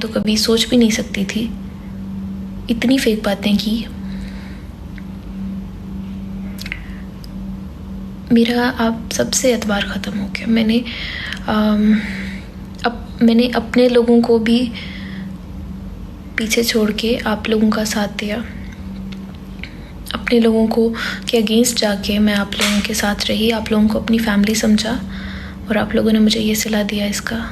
तो कभी सोच भी नहीं सकती थी। इतनी फेक बातें की। मेरा आप सबसे एतबार ख़त्म हो गया। मैंने अपने लोगों को भी पीछे छोड़ के आप लोगों का साथ दिया। अपने लोगों को के अगेंस्ट जाके मैं आप लोगों के साथ रही, आप लोगों को अपनी फैमिली समझा, और आप लोगों ने मुझे ये सिला दिया इसका।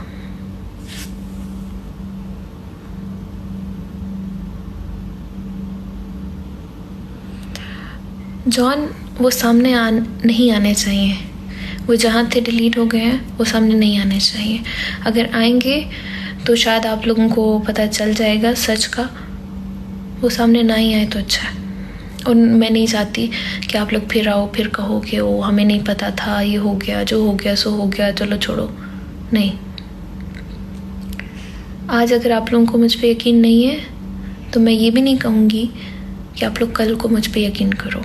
जॉन वो सामने नहीं आने चाहिए। वो जहाँ थे डिलीट हो गए हैं, वो सामने नहीं आने चाहिए। अगर आएंगे तो शायद आप लोगों को पता चल जाएगा सच का। वो सामने ना ही आए तो अच्छा है। और मैं नहीं चाहती कि आप लोग फिर आओ, फिर कहो कि वो हमें नहीं पता था, ये हो गया, जो हो गया सो हो गया, चलो छोड़ो। नहीं, आज अगर आप लोगों को मुझ पे यकीन नहीं है तो मैं ये भी नहीं कहूँगी कि आप लोग कल को मुझ पे यकीन करो।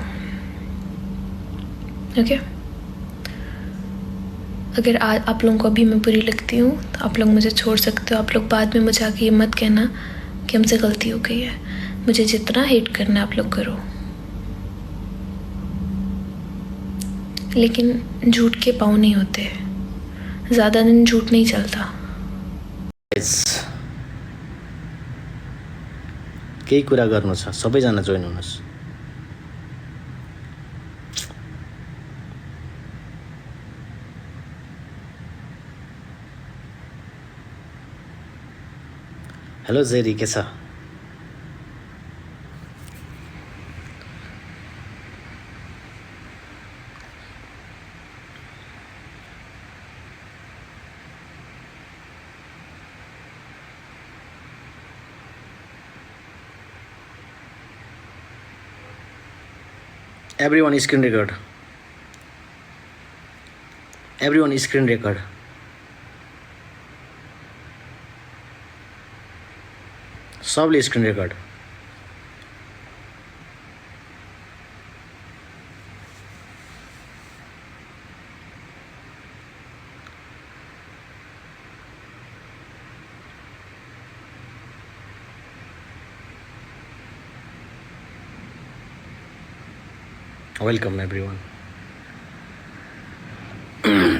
ओके? अगर आप लोगों को अभी मैं बुरी लगती हूँ तो आप लोग मुझे छोड़ सकते हो। आप लोग बाद में मुझे आके ये मत कहना कि हमसे गलती हो गई है। मुझे जितना हेट करना आप लोग करो, लेकिन झूठ के पाँव नहीं होते। ज़्यादा दिन झूठ नहीं चलता। केही कुरा गर्नु छ, सबैजना जोइन हुनुहोस्। हेलो जेरी, के छ? Everyone screen record. Everyone screen record. सबले screen record. Welcome everyone.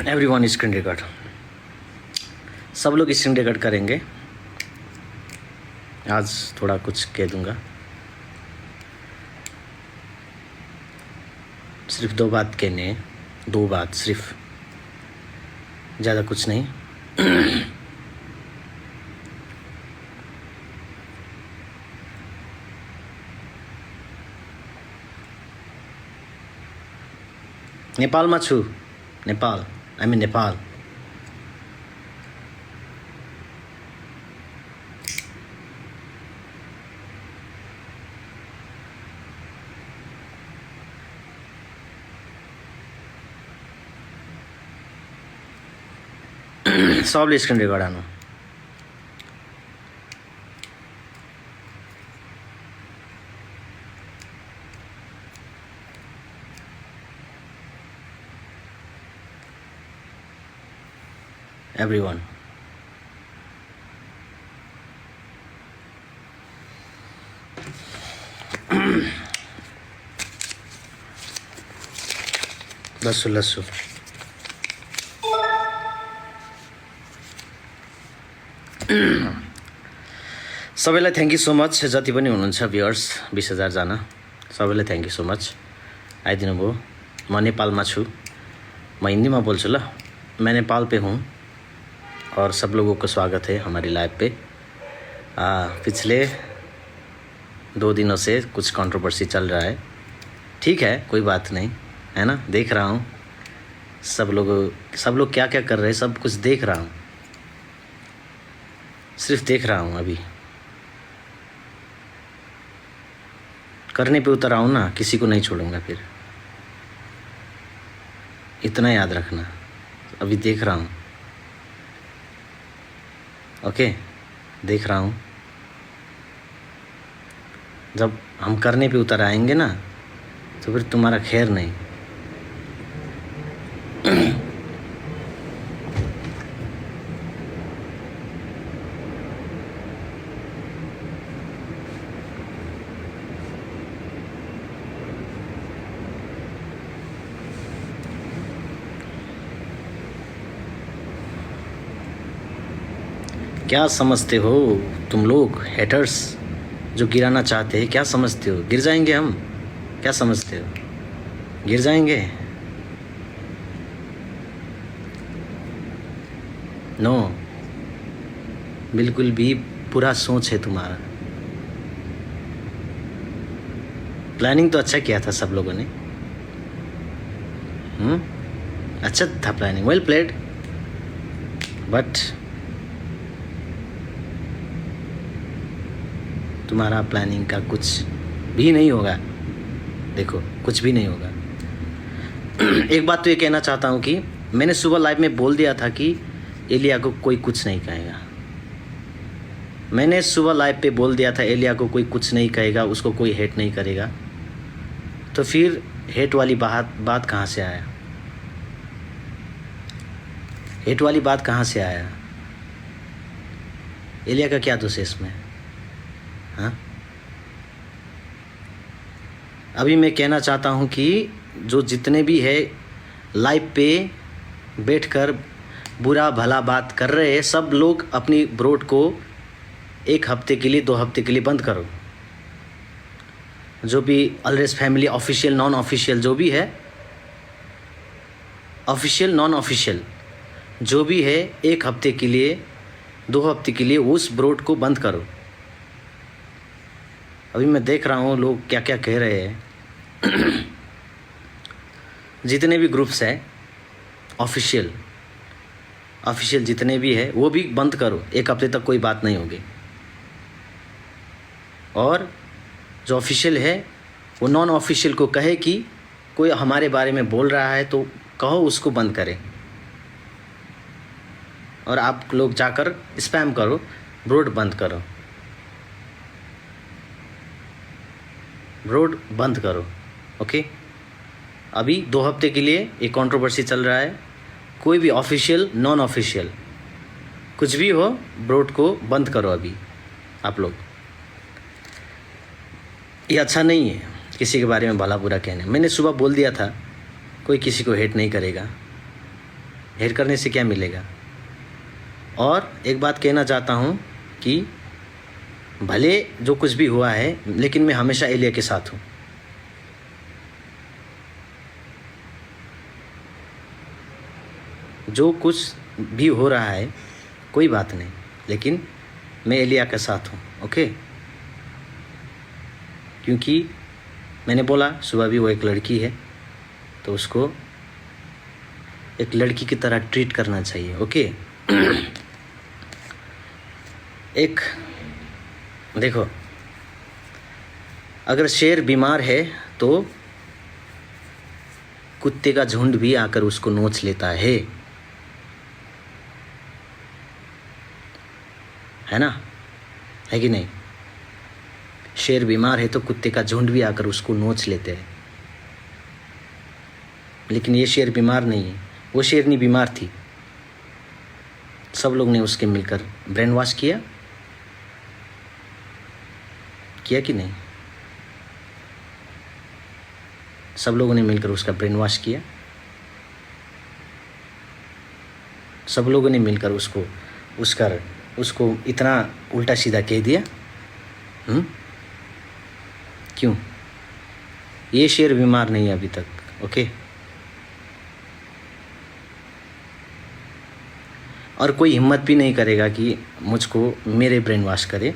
Everyone screen record. सब लोग स्क्रीन रिकॉर्ड करेंगे। आज थोड़ा कुछ कह दूंगा, सिर्फ 2 बात कहने हैं। 2 बात सिर्फ, ज़्यादा कुछ नहीं। नेपालमा छु। Nepal, I mean Nepal. सबले स्क्रिन रेकर्ड हान्नु। Everyone. लस्सु सबैलाई थ्याङ्क यू सो मच। जति पनि हुनुहुन्छ भ्युअर्स 20,000 जना, सबैलाई थ्याङ्क यू सो मच, आइदिनु भयो। म नेपालमा छु, म हिन्दीमा बोल्छु ल। मैं नेपाल पे हूँ और सब लोगों को स्वागत है हमारी लाइव पे। पिछले 2 दिनों से कुछ कंट्रोवर्सी चल रहा है, ठीक है, कोई बात नहीं, है ना। देख रहा हूँ सब लोग क्या क्या कर रहे हैं, सब कुछ देख रहा हूँ, सिर्फ देख रहा हूँ। अभी करने पे उतर आऊँ ना, किसी को नहीं छोड़ूंगा फिर, इतना याद रखना। अभी देख रहा हूँ, ओके, देख रहा हूँ। जब हम करने पे उतर आएंगे ना, तो फिर तुम्हारा खैर नहीं। क्या समझते हो तुम लोग हेटर्स जो गिराना चाहते हैं? क्या समझते हो गिर जाएंगे हम? क्या समझते हो गिर जाएंगे? नो, बिल्कुल भी पूरा सोच है तुम्हारा। प्लानिंग तो अच्छा किया था सब लोगों ने। अच्छा था प्लानिंग, वेल प्लेड, बट तुम्हारा प्लानिंग का कुछ भी नहीं होगा। देखो, कुछ भी नहीं होगा। एक बात तो ये कहना चाहता हूँ कि मैंने सुबह लाइव में बोल दिया था कि एलिया को कोई कुछ नहीं कहेगा। मैंने सुबह लाइव पे बोल दिया था एलिया को कोई कुछ नहीं कहेगा, उसको कोई हेट नहीं करेगा। तो फिर हेट वाली बात कहाँ से आया? हेट वाली बात कहाँ से आया? एलिया का क्या दोष है इसमें? हाँ, अभी मैं कहना चाहता हूँ कि जो जितने भी है लाइव पे बैठकर बुरा भला बात कर रहे हैं, सब लोग अपनी ब्रोड को 1 हफ्ते के लिए 2 हफ्ते के लिए बंद करो। जो भी अलरेज फैमिली ऑफिशियल नॉन ऑफिशियल जो भी है, ऑफिशियल नॉन ऑफिशियल जो भी है, 1 हफ्ते के लिए 2 हफ्ते के लिए उस ब्रोड को बंद करो। अभी मैं देख रहा हूँ लोग क्या क्या कह रहे हैं। जितने भी ग्रुप्स हैं ऑफिशियल जितने भी है वो भी बंद करो, 1 हफ्ते तक कोई बात नहीं होगी। और जो ऑफिशियल है वो नॉन ऑफिशियल को कहे कि कोई हमारे बारे में बोल रहा है तो कहो उसको बंद करें। और आप लोग जाकर स्पैम करो, ब्रोड बंद करो, ब्रोड बंद करो। ओके, अभी 2 हफ्ते के लिए एक कंट्रोवर्सी चल रहा है। कोई भी ऑफिशियल नॉन ऑफिशियल कुछ भी हो, ब्रोड को बंद करो अभी आप लोग। ये अच्छा नहीं है किसी के बारे में भला बुरा कहने। मैंने सुबह बोल दिया था कोई किसी को हेट नहीं करेगा, हेट करने से क्या मिलेगा। और एक बात कहना चाहता हूँ कि भले जो कुछ भी हुआ है, लेकिन मैं हमेशा एलिया के साथ हूँ। जो कुछ भी हो रहा है कोई बात नहीं, लेकिन मैं एलिया के साथ हूँ। ओके, क्योंकि मैंने बोला सुबह भी वो एक लड़की है तो उसको एक लड़की की तरह ट्रीट करना चाहिए। ओके, एक देखो, अगर शेर बीमार है तो कुत्ते का झुंड भी आकर उसको नोच लेता है ना, है कि नहीं? शेर बीमार है तो कुत्ते का झुंड भी आकर उसको नोच लेते हैं। लेकिन ये शेर बीमार नहीं है, वो शेरनी बीमार थी। सब लोग ने उसके मिलकर ब्रेन वॉश किया कि नहीं? सब लोगों ने मिलकर उसका ब्रेन वॉश किया। सब लोगों ने मिलकर उसको इतना उल्टा सीधा कह दिया। क्यों? ये शेर बीमार नहीं है अभी तक। ओके, और कोई हिम्मत भी नहीं करेगा कि मुझको मेरे ब्रेन वॉश करे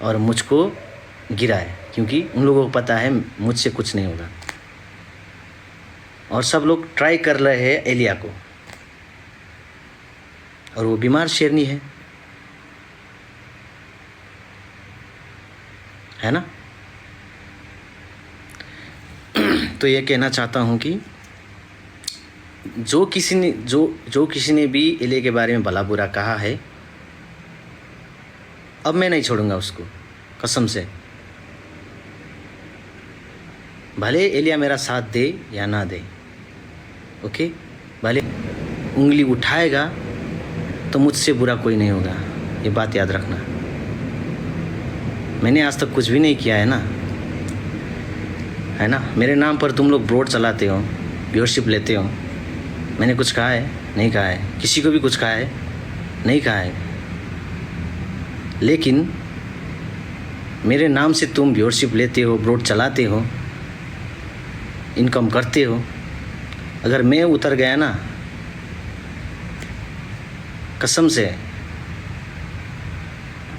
और मुझको गिराए, क्योंकि उन लोगों को पता है मुझसे कुछ नहीं होगा। और सब लोग ट्राई कर रहे हैं एलिया को, और वो बीमार शेरनी है ना। तो ये कहना चाहता हूँ कि जो किसी ने भी एलिया के बारे में भला बुरा कहा है, अब मैं नहीं छोड़ूंगा उसको, कसम से। भले एलिया मेरा साथ दे या ना दे, ओके, भले उंगली उठाएगा तो मुझसे बुरा कोई नहीं होगा, ये बात याद रखना। मैंने आज तक कुछ भी नहीं किया है ना। मेरे नाम पर तुम लोग ब्रोड चलाते हो, व्यूअरशिप लेते हो। मैंने कुछ कहा है? नहीं कहा है। किसी को भी कुछ कहा है? नहीं कहा है। लेकिन मेरे नाम से तुम व्यूअरशिप लेते हो, ब्रॉड चलाते हो, इनकम करते हो। अगर मैं उतर गया ना, कसम से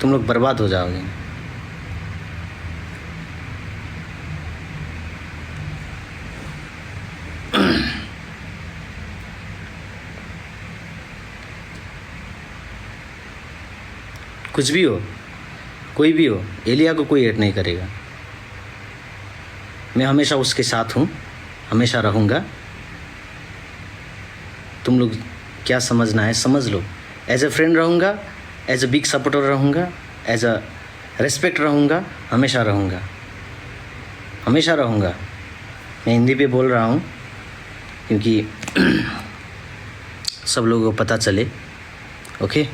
तुम लोग बर्बाद हो जाओगे। कुछ भी हो, कोई भी हो, एलिया को कोई ऐड नहीं करेगा। मैं हमेशा उसके साथ हूँ, हमेशा रहूँगा। तुम लोग क्या समझना है समझ लो। एज ए फ्रेंड रहूँगा, एज ए बिग सपोर्टर रहूँगा, एज अ रेस्पेक्ट रहूँगा, हमेशा रहूँगा, हमेशा रहूँगा। मैं हिंदी पे बोल रहा हूँ क्योंकि सब लोगों को पता चले। ओके,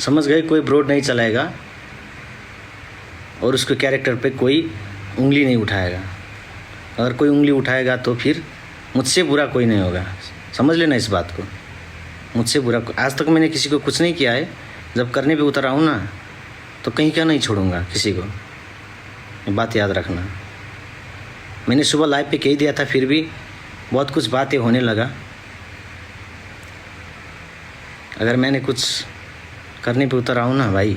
समझ गए? कोई ब्रॉड नहीं चलाएगा और उसके कैरेक्टर पे कोई उंगली नहीं उठाएगा। अगर कोई उंगली उठाएगा तो फिर मुझसे बुरा कोई नहीं होगा। समझ लेना इस बात को। मुझसे बुरा आज तक मैंने किसी को कुछ नहीं किया है। जब करने पे उतर आऊँ ना तो कहीं का नहीं छोड़ूंगा किसी को। ये बात याद रखना। मैंने सुबह लाइव पे कह दिया था, फिर भी बहुत कुछ बातें होने लगा। अगर मैंने कुछ करने पे उतर आऊँ ना भाई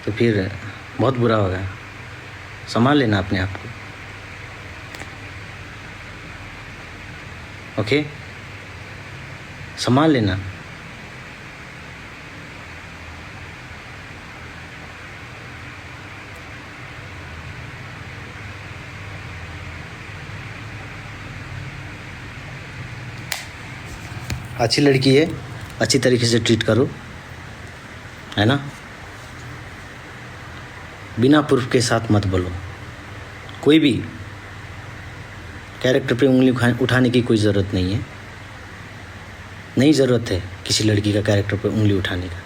तो फिर बहुत बुरा होगा। संभाल लेना अपने आप को। ओके, संभाल लेना। अच्छी लड़की है, अच्छी तरीके से ट्रीट करो, है ना। बिना प्रूफ के साथ मत बोलो। कोई भी कैरेक्टर पे उंगली उठाने की कोई ज़रूरत नहीं है। नहीं ज़रूरत है किसी लड़की का कैरेक्टर पे उंगली उठाने का।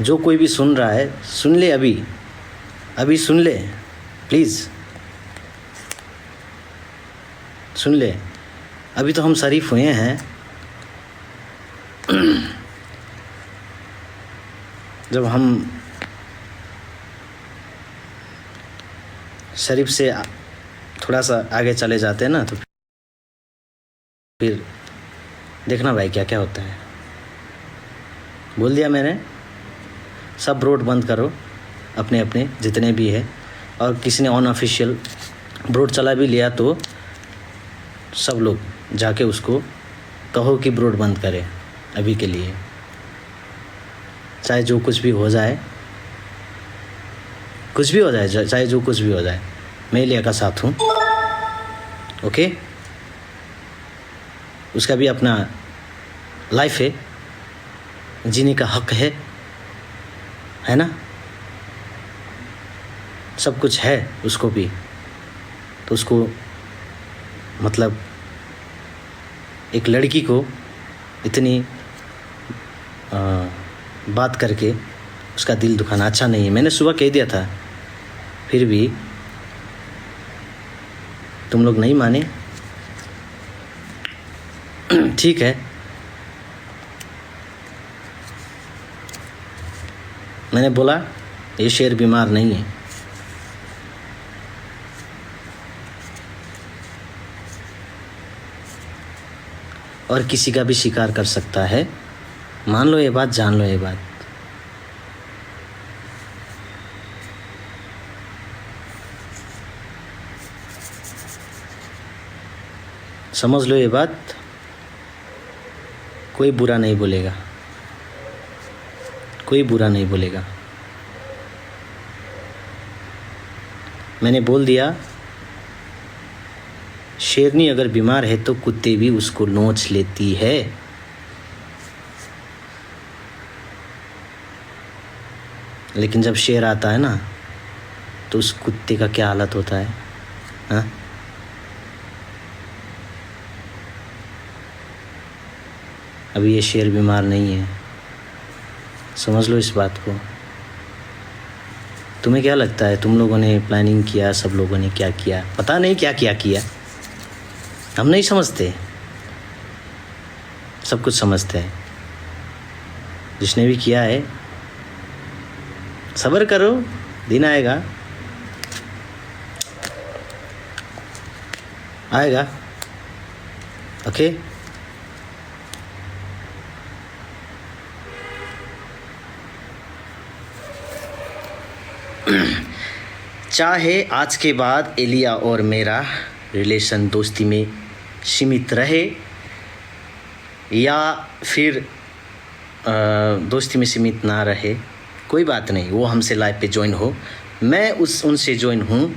जो कोई भी सुन रहा है सुन ले, अभी सुन ले प्लीज़, सुन ले। अभी तो हम शरीफ हुए हैं। जब हम शरीफ से थोड़ा सा आगे चले जाते हैं ना तो फिर देखना भाई क्या क्या होता है। बोल दिया मैंने, सब ब्रॉड बंद करो अपने अपने जितने भी है। और किसी ने अनऑफिशियल ब्रॉड चला भी लिया तो सब लोग जाके उसको कहो कि ब्रॉड बंद करे अभी के लिए। चाहे जो कुछ भी हो जाए, कुछ भी हो जाए, चाहे जो कुछ भी हो जाए, मैं एलिया का साथ हूँ। ओके, उसका भी अपना लाइफ है, जीने का हक है ना। सब कुछ है उसको भी, तो उसको मतलब एक लड़की को इतनी बात करके उसका दिल दुखाना अच्छा नहीं है। मैंने सुबह कह दिया था, फिर भी तुम लोग नहीं माने। ठीक है, मैंने बोला ये शेर बीमार नहीं है। और किसी का भी शिकार कर सकता है। मान लो ये बात, जान लो ये बात। समझ लो ये बात। कोई बुरा नहीं बोलेगा, कोई बुरा नहीं बोलेगा। मैंने बोल दिया, शेरनी अगर बीमार है तो कुत्ते भी उसको नोच लेती है। लेकिन जब शेर आता है ना तो उस कुत्ते का क्या हालत होता है, हाँ? अभी ये शेर बीमार नहीं है, समझ लो इस बात को। तुम्हें क्या लगता है तुम लोगों ने प्लानिंग किया, सब लोगों ने क्या किया? पता नहीं क्या क्या किया, हम नहीं समझते, सब कुछ समझते हैं। जिसने भी किया है सब्र करो, दिन आएगा, आएगा। ओके चाहे आज के बाद एलिया और मेरा रिलेशन दोस्ती में सीमित रहे या फिर दोस्ती में सीमित ना रहे, कोई बात नहीं। वो हमसे लाइव पे ज्वाइन हो, मैं उनसे ज्वाइन हूँ,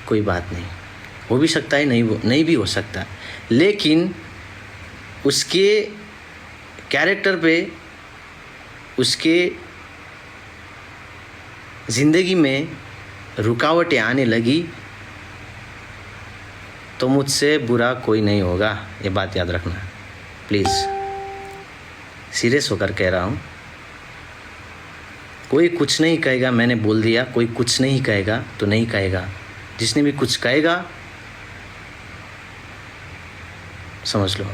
कोई बात नहीं। हो भी सकता है, नहीं भी हो सकता, लेकिन उसके कैरेक्टर पे, उसके ज़िंदगी में रुकावटें आने लगी तो मुझसे बुरा कोई नहीं होगा, ये बात याद रखना प्लीज़। सीरियस होकर कह रहा हूँ। कोई कुछ नहीं कहेगा, मैंने बोल दिया, कोई कुछ नहीं कहेगा तो नहीं कहेगा। जिसने भी कुछ कहेगा समझ लो।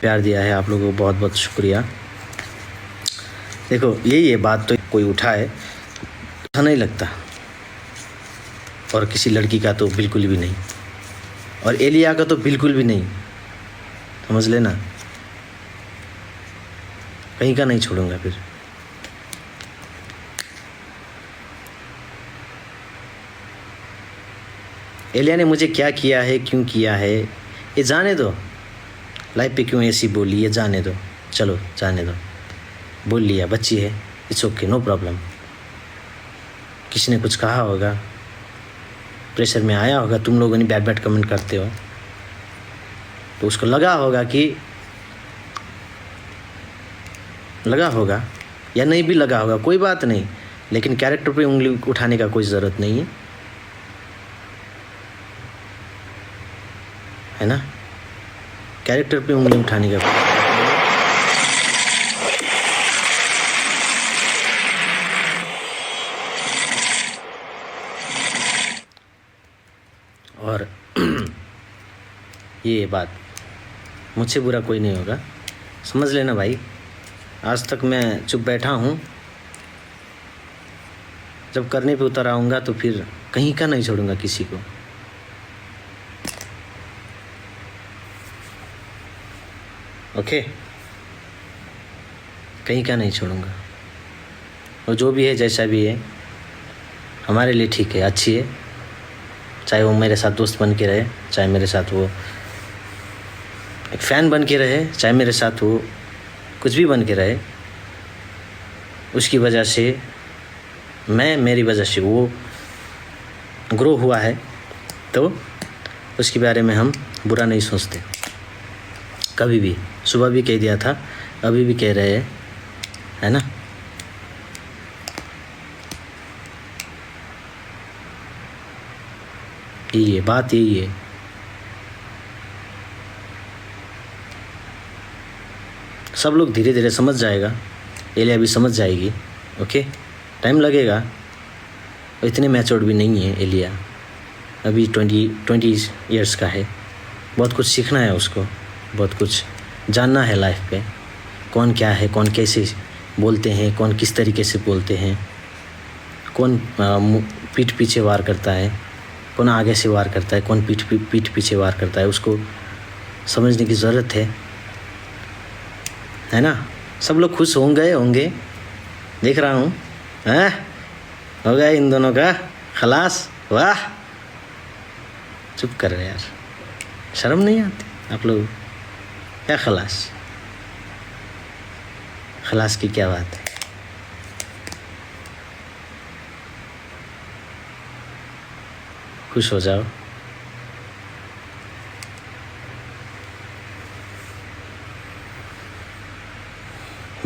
प्यार दिया है आप लोगों को, बहुत बहुत शुक्रिया। देखो ये बात तो कोई उठाए अच्छा नहीं लगता, और किसी लड़की का तो बिल्कुल भी नहीं, और एलिया का तो बिल्कुल भी नहीं, समझ लेना। कहीं का नहीं छोड़ूंगा फिर। एलिया ने मुझे क्या किया है, क्यों किया है, ये जाने दो। लाइफ पे क्यों ऐसी बोली, ये जाने दो, चलो जाने दो। बोल लिया, बच्ची है, इट्स ओके, नो प्रॉब्लम। किसी ने कुछ कहा होगा, प्रेशर में आया होगा, तुम लोगों ने बैड बैड कमेंट करते हो तो उसको लगा होगा या नहीं भी लगा होगा, कोई बात नहीं, लेकिन कैरेक्टर पे उंगली उठाने का कोई ज़रूरत नहीं है ना। कैरेक्टर पे उंगली उठाने का और ये बात मुझसे बुरा कोई नहीं होगा, समझ लेना भाई। आज तक मैं चुप बैठा हूँ, जब करने पे उतर आऊँगा तो फिर कहीं का नहीं छोड़ूंगा किसी को। ओके, कहीं का नहीं छोड़ूंगा। और जो भी है, जैसा भी है, हमारे लिए ठीक है, अच्छी है। चाहे वो मेरे साथ दोस्त बन के रहे, चाहे मेरे साथ वो एक फ़ैन बन के रहे, चाहे मेरे साथ वो कुछ भी बन के रहे, उसकी वजह से मेरी वजह से वो ग्रो हुआ है, तो उसके बारे में हम बुरा नहीं सोचते कभी भी। सुबह भी कह दिया था, अभी भी कह रहे हैं, है ना। यही है बात, यही है। सब लोग धीरे धीरे समझ जाएगा, एलिया भी समझ जाएगी। ओके, टाइम लगेगा, और इतने मैच्योर्ड भी नहीं है एलिया, अभी 20 ईयर्स का है। बहुत कुछ सीखना है उसको, बहुत कुछ जानना है लाइफ पे, कौन क्या है, कौन कैसे बोलते हैं, कौन किस तरीके से बोलते हैं, कौन पीठ पीछे वार करता है, कौन आगे से वार करता है, कौन पीठ पीछे वार करता है, उसको समझने की ज़रूरत है ना। सब लोग खुश होंगे, देख रहा हूँ। हो गया इन दोनों का खलास, वाह। चुप कर रहे यार, शर्म नहीं आती आप लोग? क्या खलास की क्या बात है? खुश हो जाओ।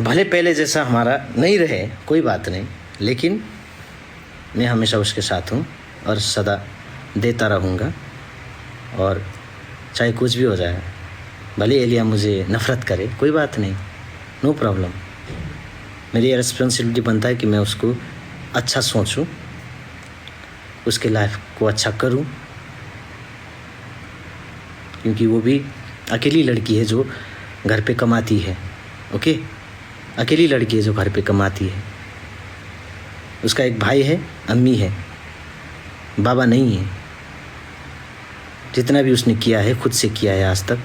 भले पहले जैसा हमारा नहीं रहे, कोई बात नहीं, लेकिन मैं हमेशा उसके साथ हूँ और सदा देता रहूँगा। और चाहे कुछ भी हो जाए, भले एलिया मुझे नफ़रत करे, कोई बात नहीं, नो प्रॉब्लम। मेरी ये रिस्पॉन्सिबिलिटी बनता है कि मैं उसको अच्छा सोचूं, उसके लाइफ को अच्छा करूं, क्योंकि वो भी अकेली लड़की है जो घर पे कमाती है। ओके, अकेली लड़की है जो घर पे कमाती है। उसका एक भाई है, अम्मी है, बाबा नहीं है। जितना भी उसने किया है खुद से किया है आज तक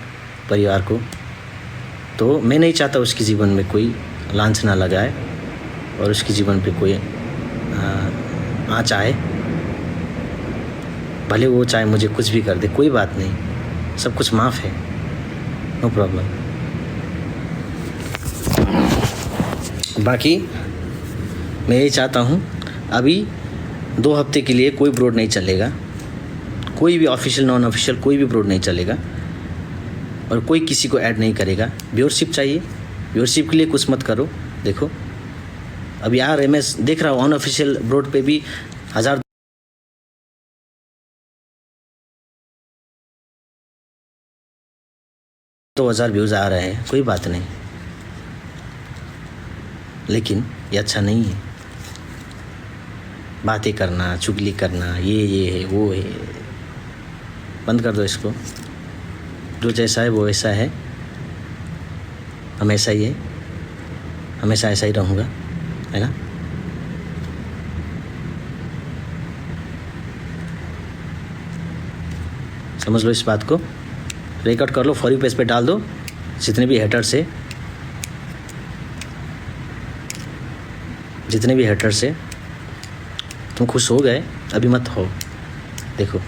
परिवार को। तो मैं नहीं चाहता उसके जीवन में कोई लांछना लगाए और उसके जीवन पे कोई आँच आए। भले वो चाहे मुझे कुछ भी कर दे, कोई बात नहीं, सब कुछ माफ़ है, नो प्रॉब्लम। बाकी मैं यही चाहता हूँ, अभी 2 हफ्ते के लिए कोई ब्रॉड नहीं चलेगा, कोई भी ऑफिशियल नॉन ऑफिशियल कोई भी ब्रॉड नहीं चलेगा और कोई किसी को ऐड नहीं करेगा। व्यूअरशिप चाहिए, व्यूअरशिप के लिए कुछ मत करो। देखो अब यार मैं देख रहा हूँ अनऑफिशियल ब्रॉड पे भी 1000 2000 व्यूज़ आ रहे हैं, कोई बात नहीं, लेकिन ये अच्छा नहीं है। बातें करना, चुगली करना, ये है वो है, बंद कर दो इसको। जो जैसा है वो ऐसा है, हमेशा ही है, हमेशा ऐसा ही रहूँगा, है ना। समझ लो इस बात को, रिकॉर्ड कर लो, फॉर यू पेज पे डाल दो। जितने भी हेटर्स है, जितने भी हेटर्स है, तुम खुश हो गए, अभी मत हो। देखो